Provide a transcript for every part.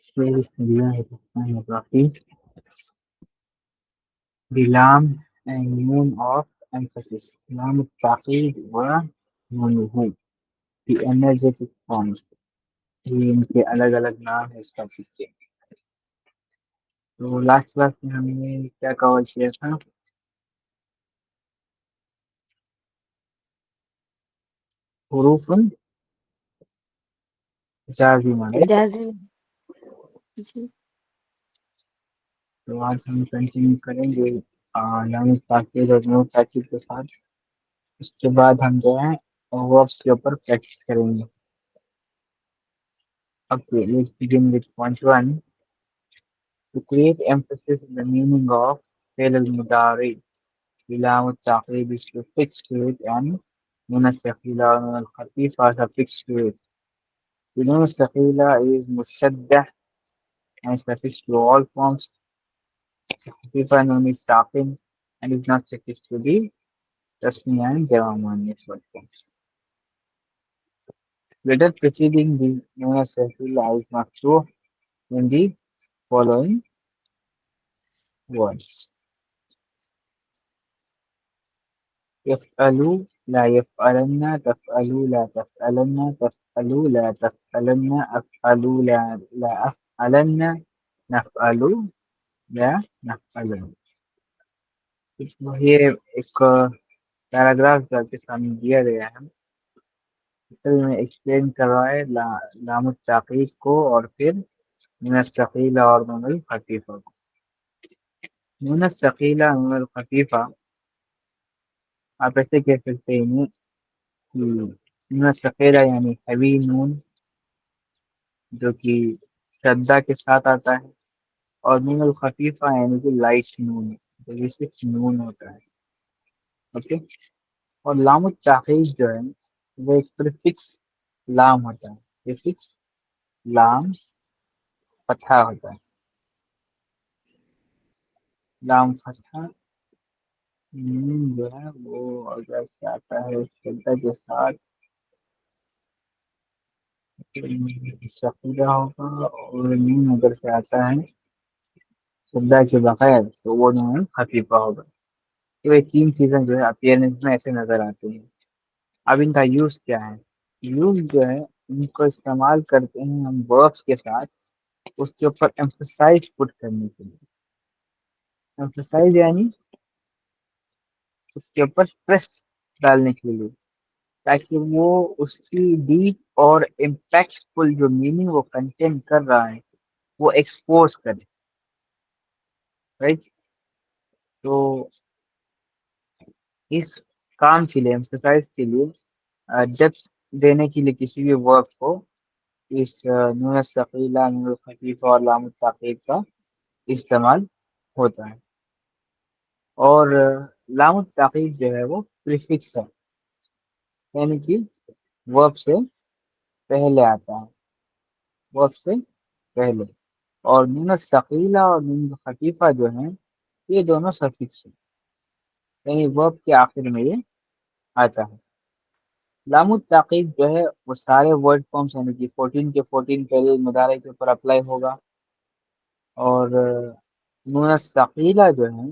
بسم الله الرحمن الرحيم. بلام and noon of emphasis. لام التعقيد ونونه. The energetic forms. یہ ان کے الگ الگ نام ہے اس ٹاپک کے. تو لاسٹ کلاس میں ہم نے کیا کور کیا تھا؟ حروف جازمہ. جازم. جی. تو آج ہم کنٹینیو کریں گے لام التعقید اور نون تاکید کے ساتھ. اس کے بعد ہم جو ہے وربس کے اوپر پریکٹس کریں گے. Okay, let's begin with point one. To create emphasis in the meaning of فعل المضارع بلام التعقيد is to fix to it and known الثقيلة ونون الخفيفة suffix to it. The known الثقيلة is مشدة and is suffix to all forms. الخفيفة known is ساكن and is not suffix to the تسمية and جمع مؤنث forms. Letter preceding the known الثقيلة is مفتوح in the following words. يفعلوا لا يفعلن، تفعلوا لا تفعلن، تفعلوا لا تفعلن، أفعلوا لا أفعلن، نفعلوا لا نفعلن. یہ ایک paragraph جو آپ کے سامنے دیا گیا ہے، اس میں ایکسپلین کر رہا ہے لام التعقیب کو اور پھر نون الثقیلہ اور نون الخفیفہ کو. نون الثقیلہ نون الخفیفہ آپ ایسے کہہ سکتے ہیں کہ نون الثقیلہ یعنی ہیوی نون جو کہ شدہ کے ساتھ آتا ہے، اور نون الخفیفہ یعنی کہ لائٹ نون جو کہ صرف نون ہوتا ہے. اوکے. اور لام التعقیب جو ہے وہ ایک پریفکس لام ہوتا ہے. پریفکس لام فتحہ ہوتا ہے. لام فتحہ نون جو ہے وہ اگر سے آتا ہے شدہ کے ساتھ ثقیلہ ہوگا، اور نون اگر سے آتا ہے شدہ کے بغیر تو وہ نون خفیفہ ہوگا. تو یہ تین چیزیں جو ہے اپیئرنس میں ایسے نظر آتی ہیں. اب ان کا یوز کیا ہے؟ یوز جو ہے ان کو استعمال کرتے ہیں ہم وربس کے ساتھ اس کے اوپر ایمفسائز پٹ کرنے کے لیے. ایمفسائز یعنی اس کے اوپر اسٹریس ڈالنے کے لیے، تاکہ وہ اس کی ڈیپ اور امپیکٹ فل جو میننگ وہ کنٹین کر رہا ہے وہ ایکسپوز کرے. رائٹ. تو اس کام کے لیے ایمفسائز کے لیے ڈیپتھ دینے کے لیے کسی بھی ورب کو اس نون الثقیلہ نون الخفیفہ اور لام التعقیب کا استعمال ہوتا ہے. اور لام التعقیب جو ہے وہ پریفکس ہے یعنی کہ ورب سے پہلے آتا ہے، ورب سے پہلے. اور نون الثقیلہ اور نون الخفیفہ جو ہیں یہ دونوں سفکس ہیں یعنی ورب کے آخر میں یہ آتا ہے. لام التعقیب جو ہے وہ سارے ورڈ فارمس یعنی کہ 14 کے 14 فعل مضارع کے اوپر اپلائی ہوگا، اور نون الثقیلہ جو ہیں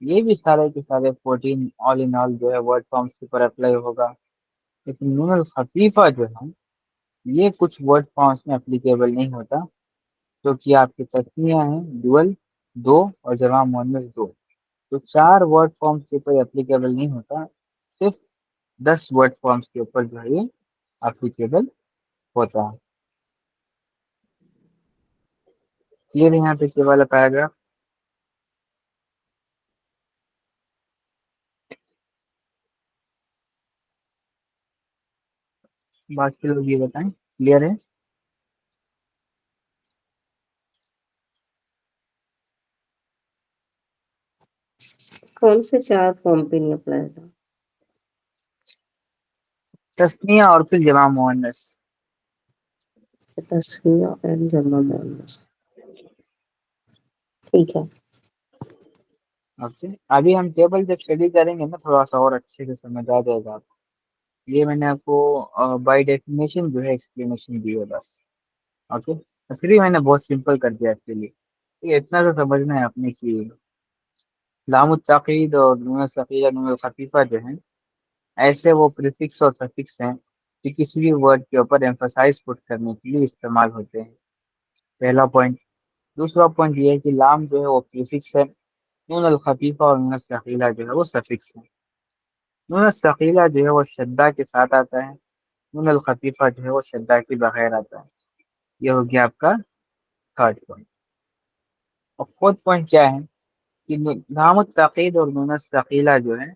یہ بھی سارے کے سارے 14 آل ان آل جو ہے ورڈ فارمس کے اوپر اپلائی ہوگا. لیکن نون الخفیفہ جو ہے یہ کچھ ورڈ فارمس میں اپلیکیبل نہیں ہوتا، جو کہ آپ کے تسنیہ ہیں ڈوئل 2 اور جمع مؤنث 2. تو 4 ورڈ فارمس کے اوپر اپلیکیبل نہیں ہوتا، صرف 10 ورڈ فارمس کے اوپر جو ہے یہ اپلیکیبل ہوتا ہے. کلیئر ہے یہاں پہ یہ والا پیراگراف؟ باقی لوگ یہ بتائیں کلیئر ہے؟ کون سے 4 فارم پہ نہیں اپلائی تھا؟ تسنیہ اور پھر جمع مؤنث. تسنیہ اینڈ جمع مؤنث. ٹھیک ہے. اوکے. ابھی ہم ٹیبل جب اسٹڈی کریں گے نا تھوڑا سا اور اچھے سے سمجھ آ جائے گا آپ کو. یہ میں نے آپ کو بائی ڈیفینیشن جو ہے ایکسپلینیشن دی ہے بس. اوکے. پھر بھی میں نے بہت سمپل کر دیا اس کے لیے. یہ اتنا تو سمجھنا ہے اپنے کی لام التعقید اور نون الثقیلہ نون الخفیفہ جو ہیں ایسے وہ پریفکس اور سفکس ہیں جو کسی بھی ورڈ کے اوپر ایمفسائز پٹ کرنے کے لیے استعمال ہوتے ہیں. پہلا پوائنٹ. دوسرا پوائنٹ یہ ہے کہ لام جو ہے وہ پریفکس ہے. نون الخفیفہ اور نون الثقیلہ جو ہے وہ سفکس ہے. نون الثقیلہ جو ہے وہ شدہ کے ساتھ آتا ہے. نون الخفیفہ جو ہے وہ شدہ کے بغیر آتا ہے. یہ ہو گیا آپ کا تھرڈ پوائنٹ. اور فورتھ پوائنٹ کیا ہے کہ لام التعقید اور نون الثقیلہ جو ہے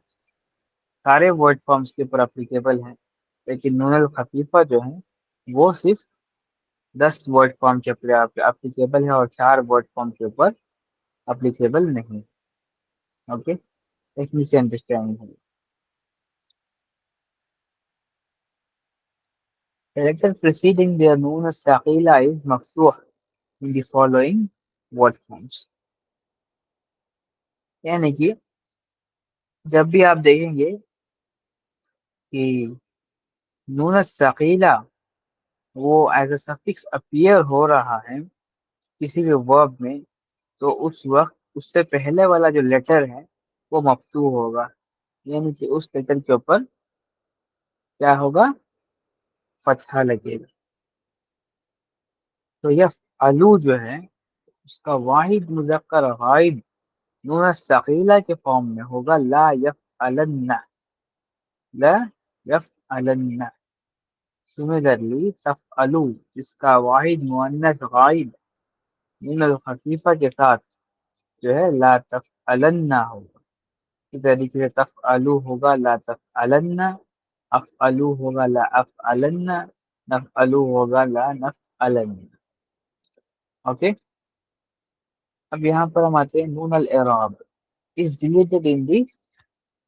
سارے ورڈ فارمز کے اوپر اپلیکیبل ہیں، لیکن نون الخفیفہ جو ہے وہ صرف 10 ورڈ فارم کے اوپر اپلیکیبل ہے اور 4 ورڈ فارم کے اوپر اپلیکیبل نہیں. اوکے، اتنی سی انڈرسٹینڈنگ ہے. Character preceding their noon الثقيلة is مفتوح in the following word forms. یعنی کہ جب بھی آپ دیکھیں گے کہ نون الثقیلہ وہ ایز اے سفکس اپیئر ہو رہا ہے کسی بھی ورب میں، تو اس وقت اس سے پہلے والا جو لیٹر ہے وہ مفتوح ہوگا، یعنی کہ اس لیٹر کے اوپر کیا ہوگا؟ فتحہ لگے گا. تو یفعلو جو ہے اس کا واحد مذکر غائب نون الثقیلہ کے فارم میں ہوگا لا یفعلن. لا یفعلن. سملرلی تفعلو جس کا واحد مؤنث غائب نون الخفیفہ کے ساتھ جو ہے لا تفعلن ہوگا. اسی طریقے سے تفعلو ہوگا لا تفعلن، افعلو ہوگا لا افعلن، نفعلو ہوگا لا نفعلن. اوکے، اب یہاں پر ہم آتے ہیں نون الاعراب is deleted in the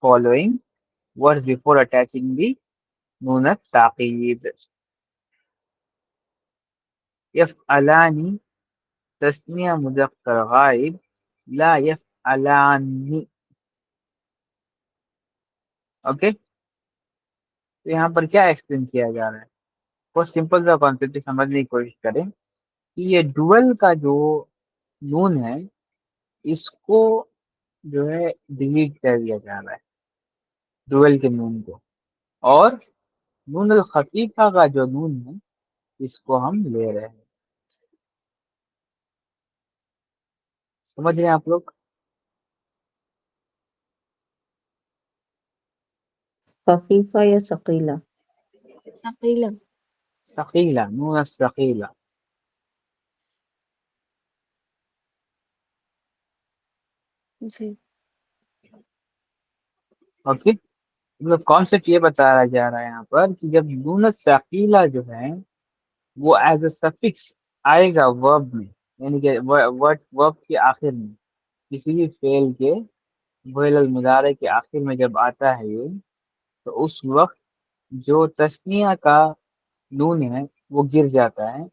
following words before attaching the نون التعقیب. یفعلانی تسنیہ مذکر غائب لا یفعلانی. اوکے، تو یہاں پر کیا ایکسپلین کیا جا رہا ہے؟ بہت سمپل سا کانسیپٹ سمجھنے کی کوشش کریں کہ یہ ڈوئل کا جو نون ہے اس کو جو ہے ڈیلیٹ کر دیا جا رہا ہے، ڈوئل کے نون کو، اور نون الخفیفہ کا جو نون ہے اس کو ہم لے رہے ہیں. سمجھ رہے ہیں آپ لوگ؟ خفیفہ یا ثقیلہ؟ ثقيلة. ثقیلہ، نون الثقیلہ. جی. اوکے، مطلب کانسیپٹ یہ بتایا جا رہا ہے یہاں پر کہ جب نون الثقیلہ جو ہے وہ ایز اے سفکس آئے گا ورب میں، یعنی کہ ورب کے آخر میں، کسی بھی فعل کے فعل المضارع کے آخر میں جب آتا ہے یہ، تو اس وقت جو تسنیہ کا نون ہے وہ گر جاتا ہے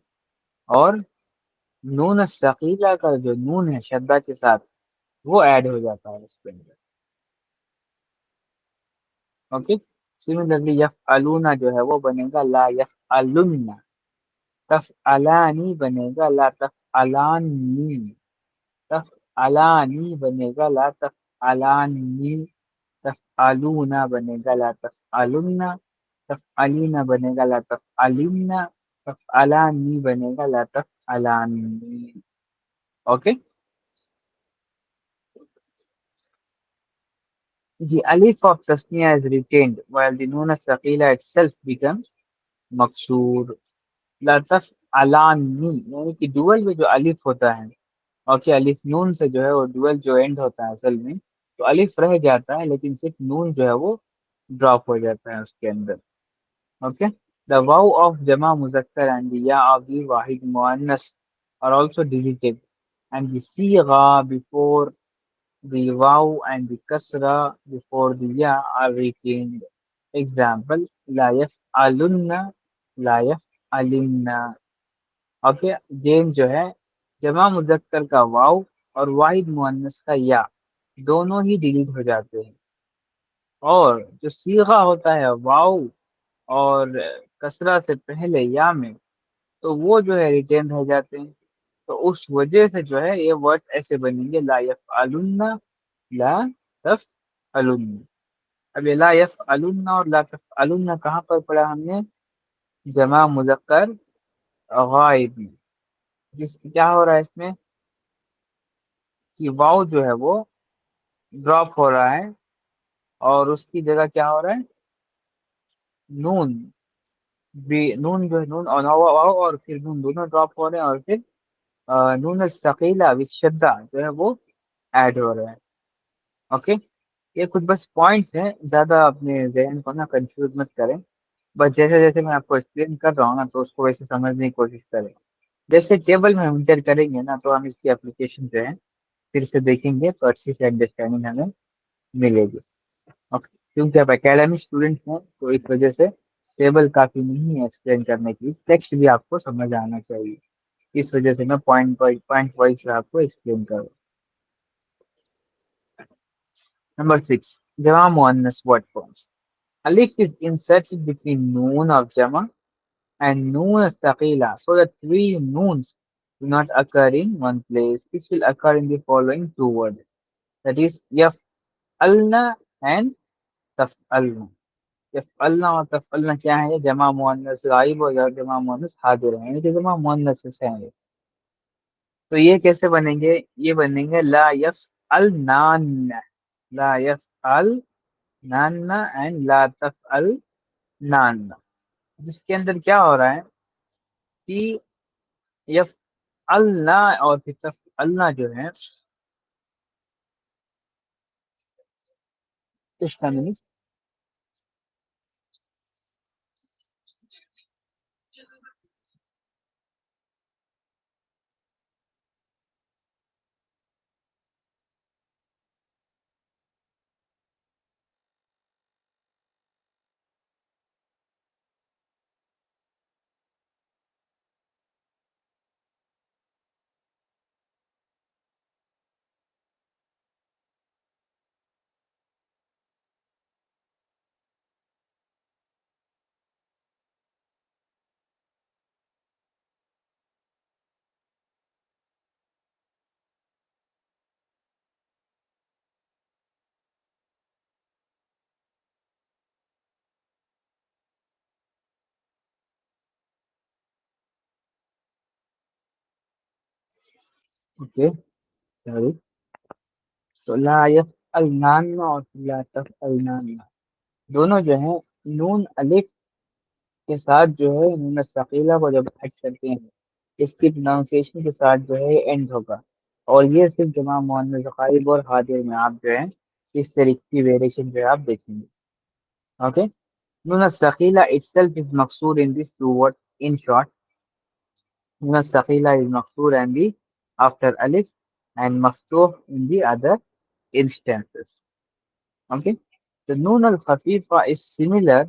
اور نون الثقیلہ کا جو نون ہے شدہ کے ساتھ وہ ایڈ ہو جاتا ہے اس کے اندر. اوکے، سملرلی یفعلون جو ہے وہ بنے گا لا یفعلن. تفعلانی بنے گا لا تفعلانی. تفعلانی بنے گا لا تفعلانی. تفعلون بنے گا لا تفعلن. تفعلین بنے گا لا تفعلن. تفعلانی بنے گا لا تفعلانی. Okay. The alif of tasniya is retained while the nun as-saqila itself becomes مقصور. لا تفعلانی یعنی کہ ڈوئل میں جو الف ہوتا ہے، اوکے، الف نون سے جو ہے وہ ڈوئل جو اینڈ ہوتا ہے اصل میں تو الف رہ جاتا ہے لیکن صرف نون جو ہے وہ ڈراپ ہو جاتا ہے اس کے اندر. اوکے. The wow of جمع مذکر and the ya of the واحد مؤنث are also deleted and the صیغہ before the wow and the kasra before the ya are retained. Example لا يفعلن لا يفعلن. اوکے، گیم جو ہے جمع مذکر کا واو اور واحد مؤنث کا یا دونوں ہی ڈیلیٹ ہو جاتے ہیں، اور جو صیغہ ہوتا ہے واو اور کسرہ سے پہلے یا میں تو وہ جو ہے ریٹین رہ جاتے ہیں. تو اس وجہ سے جو ہے یہ ورڈ ایسے بنیں گے لا یفعلن، لا تفعلن. اب یہ لا یفعلن اور لا تفعلن کہاں پر پڑھا ہم نے؟ جمع مذکر غائب میں. جس کیا ہو رہا ہے اس میں کہ واؤ جو ہے وہ ڈراپ ہو رہا ہے اور اس کی جگہ کیا ہو رہا ہے؟ نون. نون جو ہے نون اور واؤ اور پھر نون دونوں ڈراپ ہو رہے ہیں اور پھر نون الثقیلہ شدہ جو ہے وہ ایڈ ہو رہا ہے. اوکے، یہ کچھ بس پوائنٹس ہیں، زیادہ اپنے ذہن کو نا کنفیوز مت کریں. بس جیسے جیسے میں آپ کو ایکسپلین کر رہا ہوں نا تو اس کو ویسے سمجھنے کی کوشش کریں. جیسے ٹیبل میں ہم انٹر کریں گے نا تو ہم اس کی اپلیکیشن جو ہے پھر سے دیکھیں گے تو اچھی سے انڈرسٹینڈنگ ہمیں ملے گی. اوکے، کیونکہ آپ اکیڈمک اسٹوڈنٹ ہیں تو اس وجہ سے ٹیبل کافی نہیں ہے ایکسپلین کرنے کی، ٹیکسٹ بھی آپ کو سمجھ آنا چاہیے. اس وجہ سے میں پوائنٹ وائز آپ کو ایکسپلین کروں. نمبر 6 جمع مؤنث word forms. Alif is inserted between noon of Jama and noon Thaqila so that three noons do not occur in one place. This will occur in the following two words. That is Yaf'alna and Taf'alna. Yaf'alna اور Taf'alna کیا ہے؟ جمع مؤنث غائب اور جمع مؤنث حاضر ہیں، یعنی کہ جمع مؤنث ہیں. تو یہ کیسے بنیں گے؟ یہ بنیں گے لا یفعلنان، لا یفعلنان اینڈ لا تفعلنان. جس کے اندر کیا ہو رہا ہے کہ یفعلنا اور پھر تفعلنا جو ہے اس کا میننگ اوکے. تو لا یفعلنان اور لا تفعلنان دونوں جو ہیں نون الف کے ساتھ جو ہے نون ثقیلہ کو جب ایڈ کرتے ہیں اس کی پروننسیشن کے ساتھ جو ہے اینڈ ہوگا. اور یہ صرف جمع مؤنث غائب اور حاضر میں آپ جو ہے اس طریقے کی ویریشن جو ہے آپ دیکھیں گے. اوکے. نون الثقیلہ itself is مقصور in this two words. In short, nun الثقيلة is مقصور and the after alif and مفتوح in the other instances. Okay. The nun al-khafifa is similar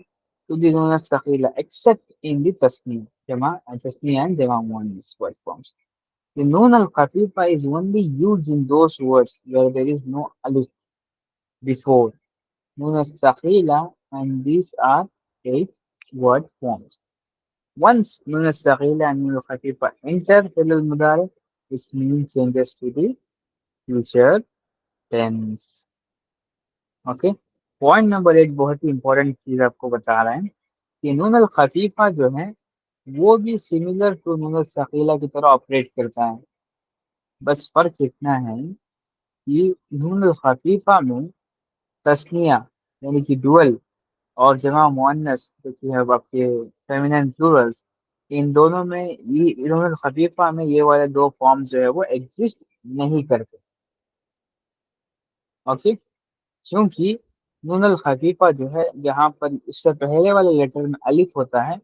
to the nun al-thaqila except in the tasniya, tasniya and jama muannas word forms. The nun al-khafifa is only used in those words where there is no alif before nun al-thaqila, and these are 8 word forms. Once nun al-thaqila and nun al-khafifa enter fil al-mudari, its meaning changes to the future tense. Okay. Point number 8 بہت ہی important چیز آپ کو بتا رہے ہیں کہ نون الخفیفہ جو ہے وہ بھی سملر ٹو نون الثقیلہ کی طرح آپریٹ کرتا ہے. بس فرق اتنا ہے کہ نون الخفیفہ میں تسنیہ یعنی کہ ڈوئل اور جمع مؤنث جو کہ ہے آپ کے فیمینن پلورلس، ان دونوں میں یہ نون الخفیفہ میں یہ والے دو فارم جو ہے وہ ایگزسٹ نہیں کرتے. اوکے. کیونکہ نون الخفیفہ جو ہے جہاں پر اس سے پہلے والے لیٹر میں الف ہوتا ہے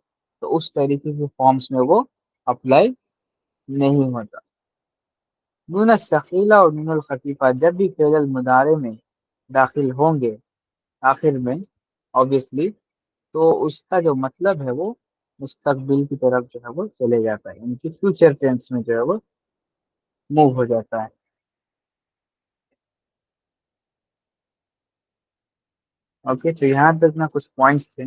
تو اس طریقے کے فارمز میں وہ اپلائی نہیں ہوتا. نون الثقیلہ اور نون الخفیفہ جب بھی فعل المضارع میں داخل ہوں گے آخر میں obviously تو اس کا جو مطلب ہے وہ مستقبل کی طرف جو ہے وہ چلے جاتا ہے، یعنی کہ فیوچر ٹینس میں جو ہے وہ موو ہو جاتا ہے. اوکے. تو یہاں تک نا کچھ پوائنٹس تھے.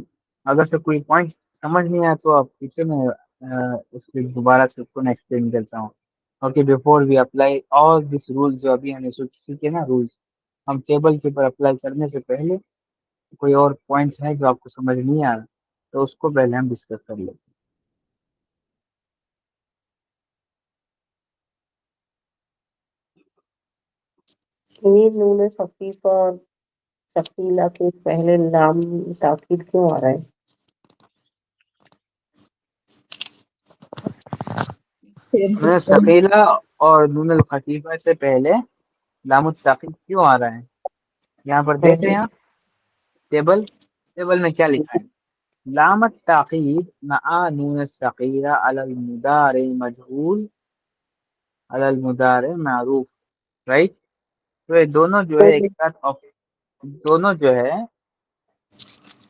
اگر سے کوئی پوائنٹ سمجھ نہیں آیا تو آپ پیچھے میں اس لیے دوبارہ سے اس کو میں ایکسپلین کرتا ہوں. Okay before we apply all this rule جو ابھی ہم نے سیکھے نا رولس، ہم ٹیبل کے اوپر اپلائی کرنے سے پہلے کوئی اور پوائنٹ ہے جو آپ کو سمجھ نہیں آ رہا تو اس کو پہلے ہم ڈسکس کر لیتے ہیں. انہیں نون خفیف اور ثقیلہ کے پہلے لام تاکید کیوں آ رہا ہے؟ نون ثقیلہ اور نون الخفیفہ سے پہلے لام التعقیب کیوں آ رہا ہے؟ یہاں پر دیکھ رہے ہیں آپ ٹیبل میں کیا لکھا ہے؟ لام التعقیب مع نون الثقیلہ علی المضارع مجهول علی المضارع معروف، رائٹ. تو یہ دونوں جو ہے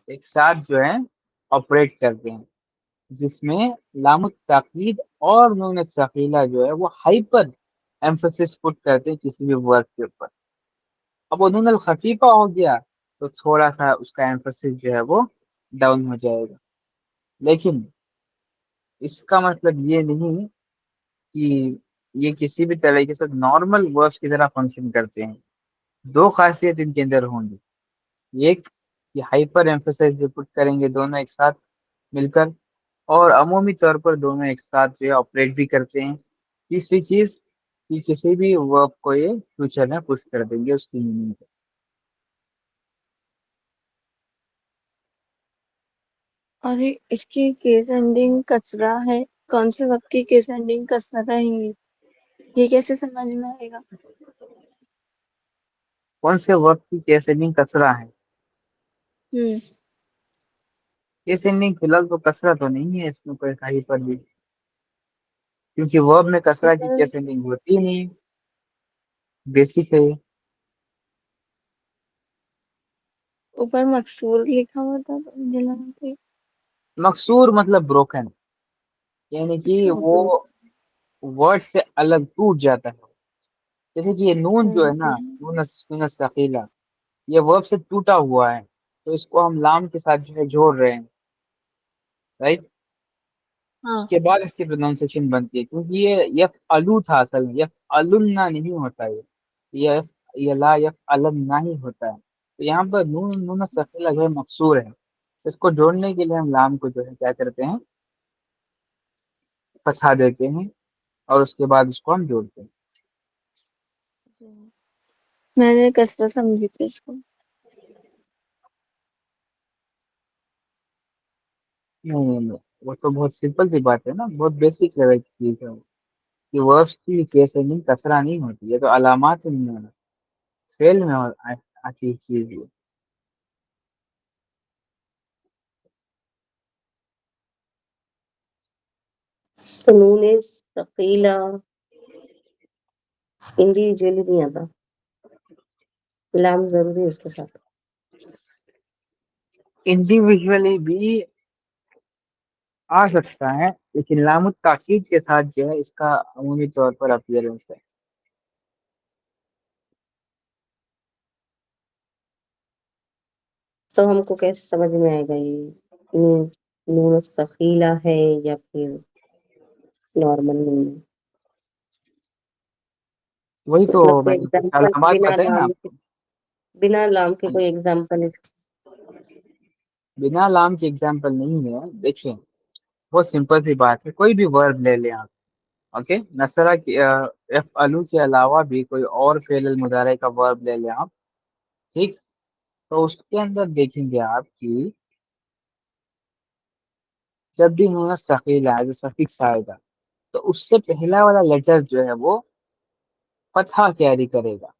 ایک ساتھ جو ہے آپریٹ کرتے ہیں، جس میں لام التعقیب اور نون الثقیلہ جو ہے وہ ہائپر ایمفسس پٹ کرتے ہیں کسی بھی ورڈ کے اوپر. اب وہ نون الخفیفہ ہو گیا تو تھوڑا سا اس کا ایمفسس جو ہے وہ ڈاؤن ہو جائے گا، لیکن اس کا مطلب یہ نہیں کہ یہ کسی بھی طریقے سے نارمل ورڈز کی طرح فنکشن کرتے ہیں. دو خاصیت ان کے اندر ہوں گی، ایک کہ ہائپر ایمفسائز جو پٹ کریں گے دونوں ایک ساتھ مل کر، اور عمومی طور پر دونوں ایک ساتھ جو ہے آپریٹ بھی کرتے ہیں. تیسری چیز کہ کسی بھی ورب کو یہ فیوچر میں پش کر دیں گے اس کی میننگ کو. اور اس کی کیس اینڈنگ کچرا ہے، کون سے وقت کی کیس اینڈنگ کچرا رہیں گی، یہ کیسے سمجھ میں آئے گا؟ کون سے ورب کی کیس اینڈنگ کسرہ ہے؟ کیس اینڈنگ فی الحال تو کسرہ تو نہیں ہے اس میں کوئی کہیں پر بھی، کیونکہ ورب میں کسرہ کی کیس اینڈنگ ہوتی ہی نہیں، بیسک ہے یہ. اوپر مقصور لکھا ہوا تھا تو مجھے لگا کہ مقصور مطلب بروکن، یعنی کہ وہ ورڈ سے الگ ٹوٹ جاتا ہے. جیسے کہ یہ نون جو ہے نا، نون ثقیلہ، یہ ورب سے ٹوٹا ہوا ہے تو اس کو ہم لام کے ساتھ جو ہے جوڑ رہے ہیں، رائٹ. اس کے بعد اس کی پروننسیشن بنتی ہے، کیونکہ یہ یف الو تھا اصل میں، یف النا نہیں ہوتا ہے، یہ لا یف النا ہی ہوتا ہے. تو یہاں پر نون ثقیلہ جو ہے مقصور ہے، اس کو جوڑنے کے لیے ہم لام کو جو ہے کیا کرتے ہیں، فتحہ دیتے ہیں اور اس کے بعد اس کو ہم جوڑتے ہیں. میں نے کچرا سمجھی تھی اس کو. نہیں، وہ تو بہت سمپل سی بات ہے نا، بہت بیسک لیول کی چیز ہے وہ، کہ ورڈز کی کیسے نہیں کسرہ نہیں ہوتی، یہ تو علامات میں ہونا، فعل میں آتی چیز ہے. تو نون ثقیلہ انڈیویجولی نہیں آتا، لام ضروری ہے اس کے ساتھ. انڈیویجولی بھی آ سکتا ہے لیکن لام التاکید کے ساتھ جو ہے اس کا عمومی طور پر اپیرنس ہے. تو ہم کو کیسے سمجھ میں آئے گا یہ نون ثقیلہ ہے یا پھر نارمل نون ہے؟ وہی تو مطلب کوئی میں نے کچھ ایگزامپل علامات بتائے نا آپ کو. بنا لام کے کوئی ایگزامپل بنا لام کی ایگزامپل نہیں ہے. دیکھیں بہت سمپل سی بات ہے، کوئی بھی ورب لے لیں آپ، اوکے، نصرہ کی یفعلوا کے علاوہ بھی کوئی اور فعل المضارع کا ورب لے لیں آپ، ٹھیک، تو اس کے اندر دیکھیں گے آپ کی جب بھی نون ثقیلہ ہے، سفکس آئے گا تو اس سے پہلا والا لیٹر جو ہے وہ فتحہ کیری کرے گا.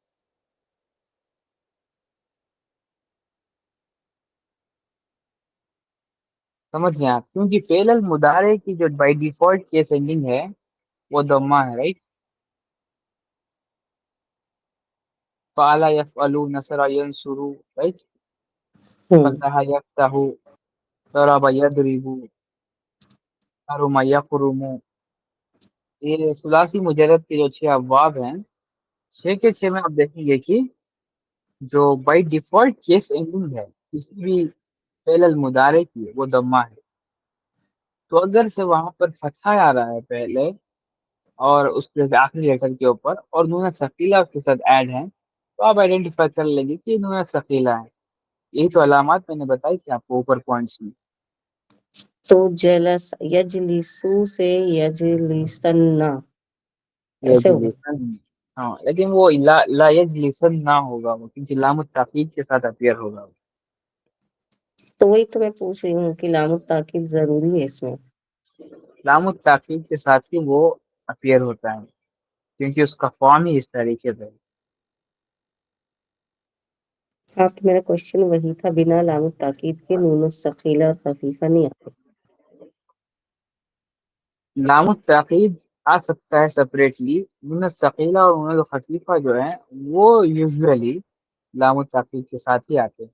سمجھ گئے آپ، کیونکہ فعل المضارع کی جو بائی ڈیفالٹ کیس اینڈنگ ہے وہ ضمہ ہے، رائٹ. فعل یفعل، نصر ینصر، رائٹ. فتح یفتح، ضرب یضرب، حرم یحرم. یہ ثلاثی مجرد کے جو 6 ابواب ہیں، 6 کے 6 میں آپ دیکھیں گے کہ جو بائی ڈیفالٹ کیس اینڈنگ ہے کسی بھی فعل المضارع کی وہ ضمہ ہے. تو اگر سے وہاں پر فتحہ آ رہا ہے پہلے اور اس کے آخری لیٹر کے اوپر اور نون ثقیلہ اس کے ساتھ ایڈ ہیں، تو آپ آئیڈینٹیفائی کر لیں گے کہ نون ثقیلہ ہے۔ یہی تو علامات میں نے بتائی تھی آپ کو اوپر پوائنٹس میں۔ تو جلس یجلسو سے یجلسن ایسے ہوگا۔ یجلسن، ہاں لیکن وہ لا یجلسن نہ ہوگا، وہ کیونکہ لام التاکید کے ساتھ اپیئر ہوگا۔ تو وہی تو میں پوچھ رہی ہوں کہ لام التاکید ضروری ہے اس میں۔ لام التاکید کے ساتھ ہی وہ اپیئر ہوتا ہے کیونکہ اس کا فارم ہی اس طریقے سے ہے۔ ہاں تو میرا کوشچن وہی تھا، بنا لام التاکید کے نون الثقیلہ اور خفیفہ نہیں آتے۔ لام التاکید آ سکتا ہے سپریٹلی، نون الثقیلہ اور نون الخفیفہ جو ہیں وہ یوزولی لام التاکید کے ساتھ ہی آتے ہیں۔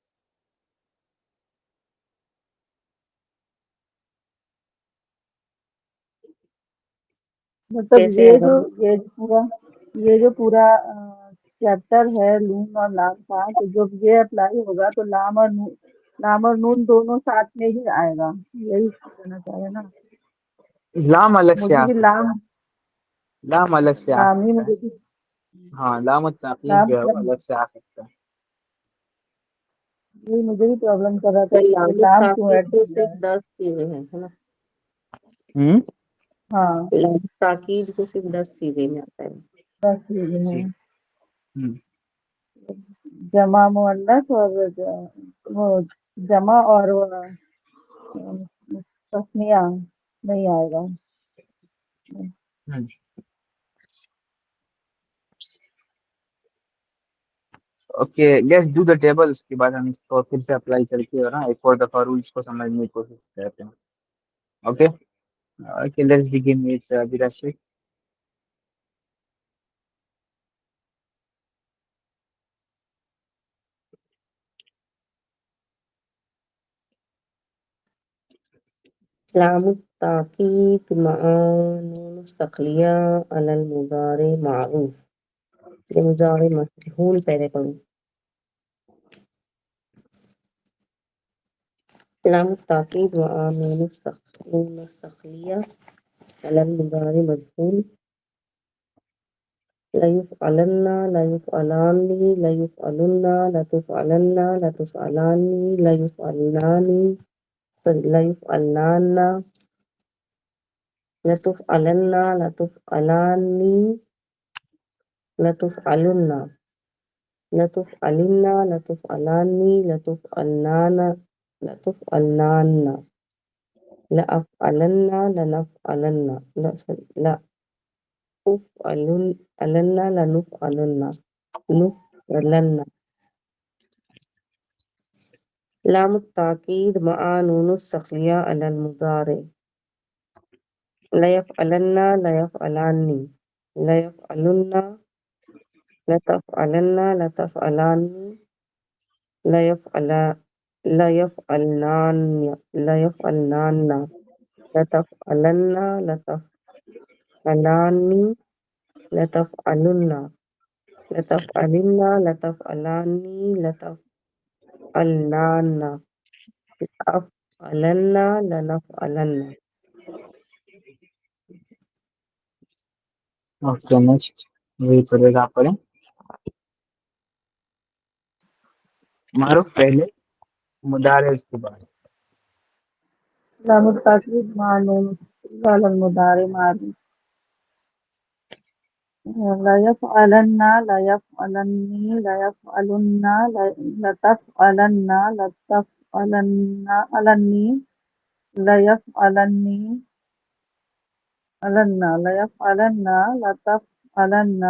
مطلب کیسے یہ آئے گا؟ جو پورا چیپٹر ہے لام اور لام کا، تو جب یہ اپلائی ہوگا تو لام اور نون دونوں ساتھ میں ہی آئے گا، یہی کہنا چاہ رہے ہیں نا لام الگ سے مجھے آ بھی سکتا ہے، لام الگ سے آ لام ہی سکتا ہے، مجھے بھی ہاں لام التاکید لام جو ہے وہ الگ سے آ سکتا ہے۔ یہی مجھے بھی پرابلم کر رہا تھا تو کہ لام یہ لام کیوں التاکید ایڈ کو کیا صرف ہے۔ 10 سیغے ہیں، ہے نا؟ ہوں ہاں لام التاکید کو صرف 10 سیغے میں آتا ہے۔ بس یہ جی، ہے ہوں جمع مؤنث اور وہ جمع اور وہ تسنیہ نہیں آئے گا۔ ہوں okay, let's do the table, اس کے بعد ہم اس کو پھر سے اپلائی کر کے نا ایک اور دفعہ رولز کو سمجھنے کی کوشش کرتے ہیں۔ Okay okay, let's begin with براشد۔ لام التاکید مع نون الثقلیہ علی المضارع معروف، یہ مضارع مجہول پہلے پڑھوں۔ لام التاکید مع نون الثقلیہ علی المضارع مجہول، لیفعلن لیفعلانی لیفعلن لتفعلن لتفعلانی لیفعلنانی لیفعلنان لتفعلن لتفعلانی لتفعلن لتفعلن لتفعلانی لتفعلنان لتفعلنان لأفعلن لنفعلن لأفعلن لنفعلن نفعلن۔ لام التاکید مع نون الثقلیہ علی المضارع، لیفعلن لیفعلانی لیفعلن لتفعلن لتفعلانی لیفعلنان لیفعلنان لتفعلن لتفعلانی لتفعلن لتفعلن لتفعلانی لتفعلنان لأفعلن لنفعلن۔ اوکے نیکسٹ، وہی پڑھے گا، آپ پڑھیں معروف پہلے، مدارع اس کے بعد۔ لام التاکید مع نون علی المضارع معروف، لیفعلن لیفعلنی لیفعلن لتفعلن لتفعلنی لیفعلنی لیفعلن لتفعلن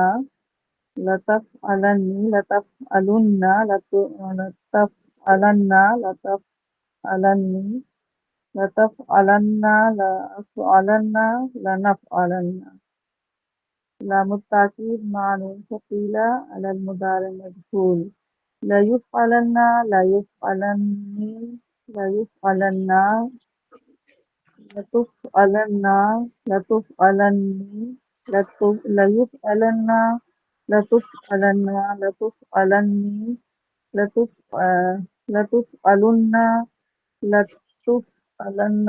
لتفعلنی لتفعلن لتفعلن لتفعلنی لتفعلن لأفعلن لنفعلن۔ لام التاکید مع نون ثقیلہ علی المضارع مجہول، لیفعلن لیفعلنی لیفعلن لتفعلن لتفعلنی لیفعلن لتفعلن لتفعلنی لتفعلن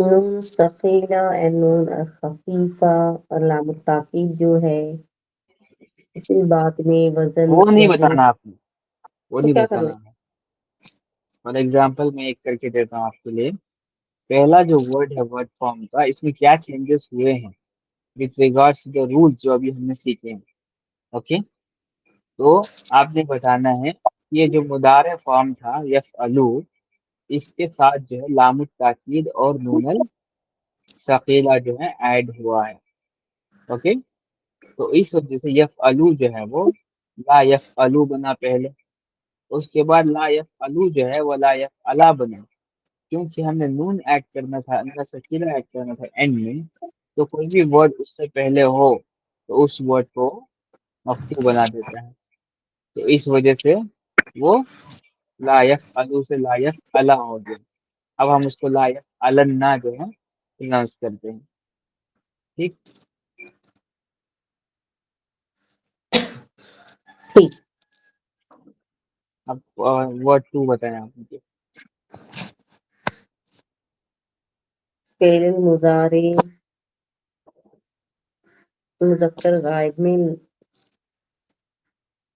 نون ثقیلہ اینڈ نون خفیفہ اور لام التاکید جو ہے اسی بات میں وزن وہ نہیں وزن بتانا آپ نے، وہ تو نہیں کیا کرنا بتانا ہے. اور ایگزامپل میں ایک کر کے دیتا ہوں آپ کے لیے. پہلا جو ورڈ ہے ورڈ فارم کا، اس میں کیا چینجز ہوئے ہیں وتھ ریگارڈس ٹو رول جو ابھی ہم نے سیکھے ہیں. اوکے، تو آپ نے بتانا ہے یہ جو مضارع فارم تھا یفعلو، اس کے ساتھ جو ہے لام التاکید اور نون الثقیلہ جو ہے ایڈ ہوا ہے. اوکے، تو اس وجہ سے یفعلو جو ہے وہ لا یفعلو بنا پہلے، اس کے بعد لا یفعلو جو ہے وہ لا یفعلا بنا، کیونکہ ہم نے نون ایڈ کرنا تھا، نون سکینہ ایڈ کرنا تھا اینڈ میں. تو کوئی بھی ورڈ اس سے پہلے ہو تو اس ورڈ کو مفتوح بنا دیتا ہے. تو اس وجہ سے وہ لا یفعلو سے لا یفعلا ہو گیا. اب ہم اس کو لا یفعلن جو ہے پروناؤنس کرتے ہیں. ٹھیک، ٹھیک. اب ورڈ 2 بتائیں آپ مجھے. فعل مضارع مذکر غائب میں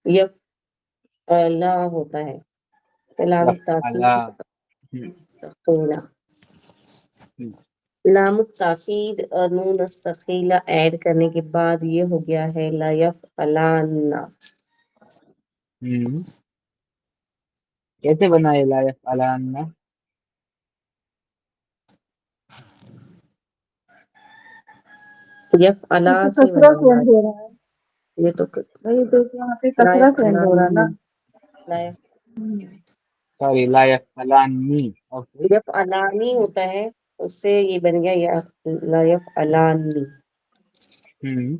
یفعلا ہوتا ہے، لام یفعلا. التاکید ثقیلہ. ہم، لام التاکید اور نون الثقیلہ ایڈ کرنے کے بعد یہ ہو گیا ہے لا یفعلن. ہم. کیسے بنا یہ لا یفعلن؟ یفعلا کیونکہ سے کسرہ بنا ہوا چینج ہو رہا ہے، ہے، یہ تو وہی تو یہاں پہ لا کسرہ چینج ہو رہا ہے نا. یفعلن، لا سوری لا یفعلانی. اوکے، یفعلانی ہوتا ہے، اس سے یہ بن گیا لا یفعلانی. ہم.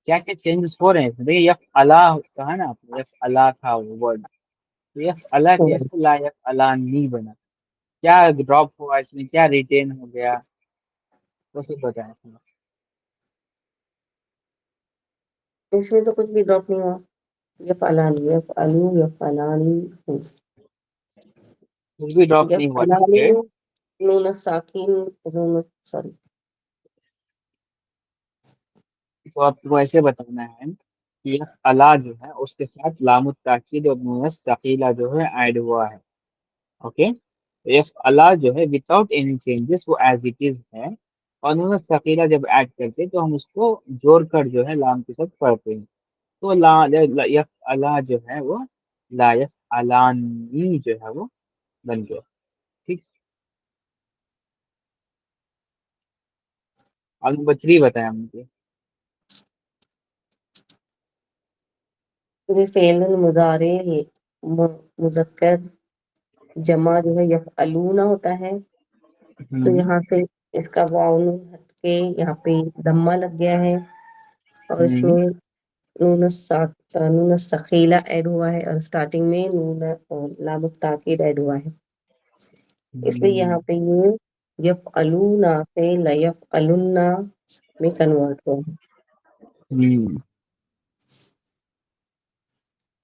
کیا کیا چینجز ہو رہے ہیں اس میں؟ دیکھیے یفعلا کہا نا آپ نے، یفعلا تھا وہ ورڈ، یفعلا کیسے لا یفعلانی بنا؟ کیا ڈراپ ہوا اس میں، کیا ریٹین ہو گیا، وہ سب بتائیں تھوڑا. اس میں تو کچھ بھی ڈراپ نہیں ہوا. یفعلانی یفعلو یفعلانی کچھ بھی ڈراپ نہیں ہوا. ٹھیک یفعلانی ہے، نون الساکین نون سوری تو آپ کو ایسے بتانا ہے کہ یفعلا جو ہے اس کے ساتھ لام التاکید اور نون ثقیلہ جو ہے ایڈ ہوا ہے. اوکے، یفعلا جو ہے وداؤٹ اینی چینجز وہ ایز اٹ از ہے، اور نون ثقیلہ جب ایڈ کرتے ہیں تو ہم اس کو جوڑ کر جو ہے لام کے ساتھ پڑھتے ہیں. تو یفعلا جو ہے وہ لا یفعلانی جو ہے وہ بن گیا. ٹھیک، اب نمبر 3 بتائیں مجھے. فعل المضارع مذکر جمع جو ہے یفعلون ہوتا ہے، تو ہم، یہاں سے اس کا واو نون ہٹ کے یہاں پہ دمہ لگ گیا ہے، اور اس ہم، میں نون الثقیلہ ایڈ ہوا ہے، اور سٹارٹنگ میں نون اور لام التاکید ایڈ ہوا ہے. اس لیے یہاں پہ یہ یفعلون سے لیفعلن میں کنورٹ ہوا ہے. ہم.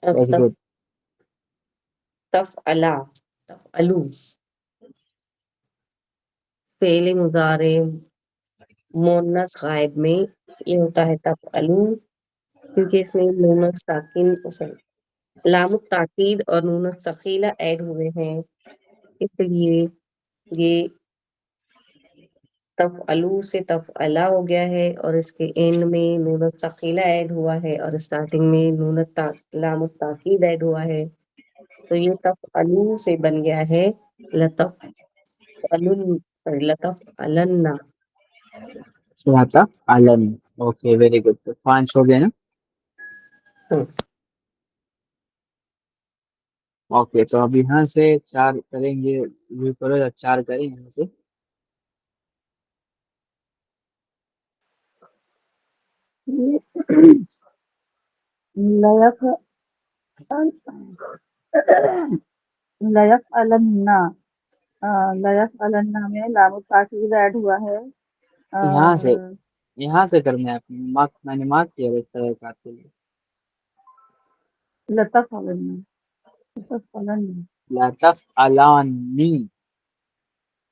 اب That's good. تفعلا تفعلو فعل مضارع مونس غائب میں یہ ہوتا ہے تفعلو، کیونکہ اس میں نون ساکن لام التاکید اور نون الثقیلہ ایڈ ہوئے ہیں، اس لیے یہ تفعلو سے تفعلا ہو گیا ہے، اور اس کے اینڈ میں نون الثقیلہ ایڈ ہوا ہے، اور اسٹارٹنگ میں لام التاکید ایڈ ہوا ہے. تو یہ تفعلو سے بن گیا ہے لتفعلن. کیا تھا علن. Okay, very good. تو 5 ہو گئے نا. اوکے، تو اب یہاں سے 4 کریں گے، ریویو کرو یا 4 کریں یہاں سے. لیفعلن میں لام التاکید ایڈ ہوا ہے. یہاں سے کرنا ہے آپ نے مارک، میں نے مارک کیا اس طرح کا آپ کے لیے. لتفعلن لا تفعلانی.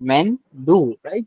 men do, right?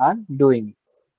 are doing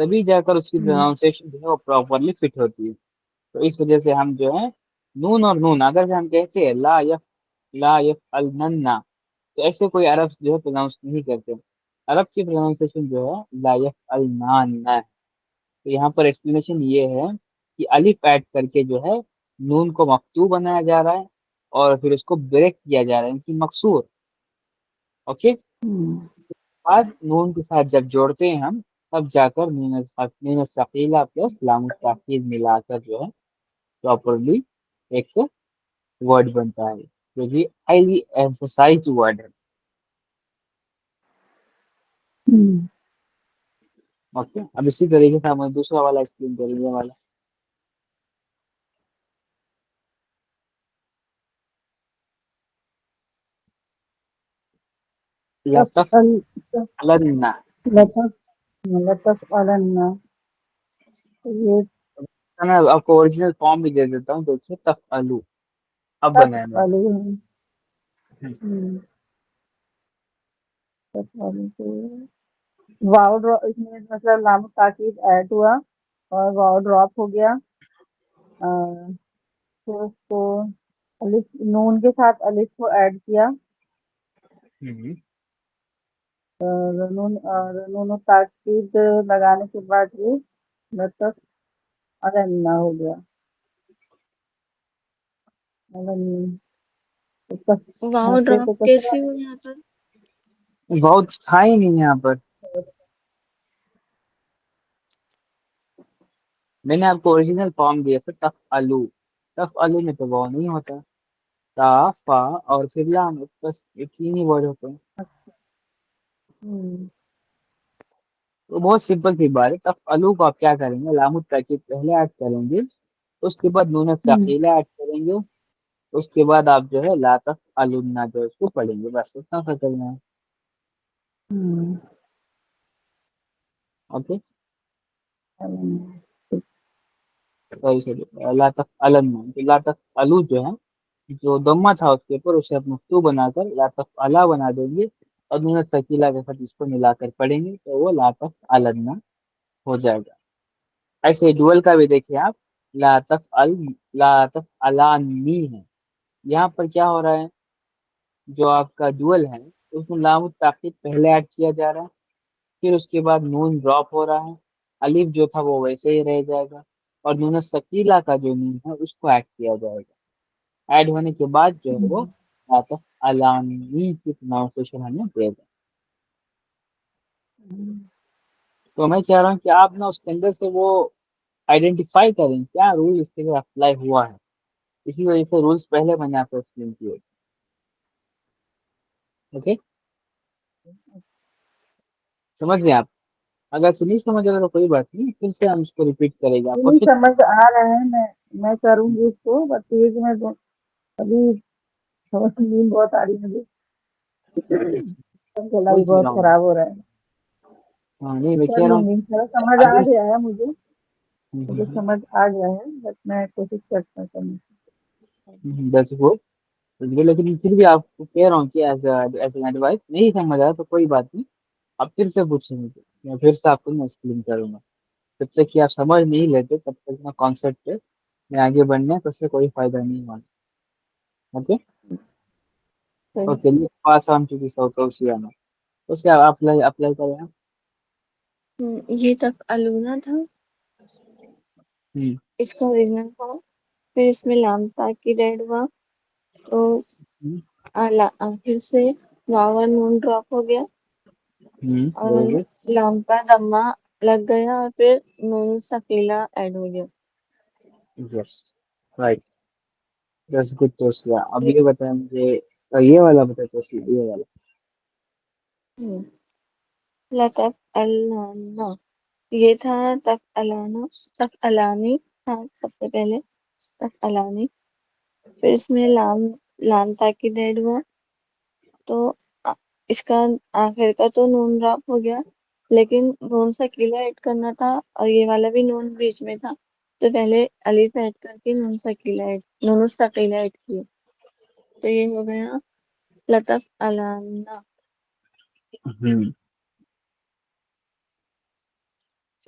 تبھی جا کر اس کی ہوں پروناؤنسیشن جو ہے وہ پراپرلی فٹ ہوتی ہے. تو اس وجہ سے ہم جو ہے نون اور نون اگر سے ہم کہتے ہیں لا یفعلنن، تو ایسے کوئی عرب جو ہے پروناؤنس نہیں کرتے. عرب کی پروناؤنسیشن جو ہے لا یفعلنن ہے. تو یہاں پر ایکسپلینیشن یہ ہے کہ الف ایڈ کر کے جو ہے نون کو مفتوح بنایا جا رہا ہے اور پھر اس کو بریک کیا جا رہا ہے، ان کی مقصور. اوکے، ہوں بعد نون کے ساتھ جب جوڑتے ہیں ہم تب جا کر نون ثقیلہ پلس لام التاکید ملا کر جو ہے پراپرلی ایک ورڈ بنتا ہے جو کہ ہائیلی ایمفسائزڈ ورڈ ہے. ہوں اوکے، اب اسی طریقے سے ہم دوسرا والا ایکسپلین کریں گے والا تفعل لتفعلن. لتفعلن، یہ میں آپ کو اوریجنل فارم بھی دے دیتا ہوں تو اسے تفعلو اب بنایا میں تفعلو نے. واؤ اس میں مطلب لام تاکید ایڈ ہوا اور واؤ ڈراپ ہو گیا. پھر اس کو الف نون کے ساتھ الف کو ایڈ کیا ہوں. اور نون تاکید لگانے کے بعد یہ مطلب ارنا ہو گیا. واؤ حصے ڈراپ کو کسرا کیسے ہو جاتا ہے؟ بہت تھا ہی نہیں یہاں پر. میں نے آپ کو اوریجنل فارم دیا تھا تفعلو. تفعلو میں تو وہ نہیں ہوتا، تا فا اور پھر لام، بس یہ تین ہی ورڈ ہوتے ہیں. تو بہت سمپل سی بات ہے. تفعلو کو آپ کیا کریں گے، لام التاکید پہلے ایڈ کریں گے، اس کے بعد نون ثقیلہ ایڈ کریں گے، اس کے بعد آپ جو ہے لا تفعلن جو ہے اس کو پڑھیں گے، بس اتنا سا کرنا ہے. اوکے، لا تفعلن، لا تفعلو جو ہے جو ضمہ تھا اس کے اوپر اسے آپ مفتوح بنا کر لا تفعلا بنا دیں گے اور نون ثقیلہ کے ساتھ اس کو ملا کر پڑھیں گے تو وہ لا تفعلن ہو جائے گا. ایسے ڈوئل کا بھی دیکھیے آپ، لا تفعل لا تفعلانی ہے. یہاں پر کیا ہو رہا ہے، جو آپ کا ڈوئل ہے اس میں لام التاکید پہلے ایڈ کیا جا رہا ہے، پھر اس کے بعد نون ڈراپ ہو رہا ہے، الف جو تھا وہ ویسے ہی رہ جائے گا اور نون ثقیلہ کا جو نون ہے اس کو ایڈ کیا جائے گا. ایڈ ہونے کے بعد جو ہے وہ لا تفعلانی کی پروناؤنسیشن ہمیں دے گا. تو میں چاہ رہا ہوں کہ آپ نا اس کے اندر سے وہ آئیڈینٹیفائی کریں کیا رول اس کے لیے اپلائی ہوا ہے. اسی وجہ سے رولز پہلے میں نے آپ کو ایکسپلین کیے. اوکے، سمجھ گئے آپ؟ اگر سے نہیں سمجھ آ رہا تو کوئی بات نہیں، پھر سے ہم اس کو ریپیٹ کریں گے آپ کو. نہیں سمجھ آ رہا ہے. میں کروں گی اس کو، بس یہ کہ میں ابھی نیند بہت آ رہی ہے مجھے، گلا بھی وہی کہہ بہت رہا ہوں. خراب ہو رہا ہے. ہاں نہیں میں کر کہہ رہا لوں ہوں گی انشاءاللہ، سمجھ آ ابھی گیا ہے مجھے سمجھ آ گیا ہے، بس میں کوشش کرتا ہوں کرنے کی. دس کو لیکن پھر بھی آپ کو کہہ رہا ہوں کہ ایز این ایڈوائس نہیں سمجھ آیا تو کوئی بات نہیں، آپ پھر سے پوچھیں گے، میں پھر سے آپ کو میں ایکسپلین کروں گا. جب تک کہ آپ سمجھ نہیں لیتے تب تک میں کانسیپٹ پہ میں آگے بڑھنے تو اس سے کوئی فائدہ نہیں ہونا. اوکے صحیح. Okay, pass on to the سوسیانا اس کے اپلائی کریں آپ. یہ تفعلونا تھا اس کا اوریجنل فارم، پھر اس میں لام تاکید ایڈ ہوا تو پھر سے واو اور نون ڈراپ ہو گیا اور ویری گڈ. لام کا ضمہ لگ گیا اور پھر نون ثقیلہ ایڈ ہو گیا. یس رائٹ، دس گڈ توسیہ. اب یہ بتائیں مجھے یہ والا بتائیں توسیہ، یہ والا لتفعلن، یہ تھا تفعلانا، تفعلانی تھا سب سے پہلے، تفعلانی، پھر اس میں لام تاکید ایڈ ہوا تو اس کا آخر کا تو نون ڈراپ ہو گیا، لیکن نون ثقیلہ ایڈ کرنا تھا اور یہ والا بھی نون بیچ میں تھا تو پہلے الف ایڈ کر کے نون ثقیلہ ایڈ کیے تو یہ ہو گیا لتفعلن.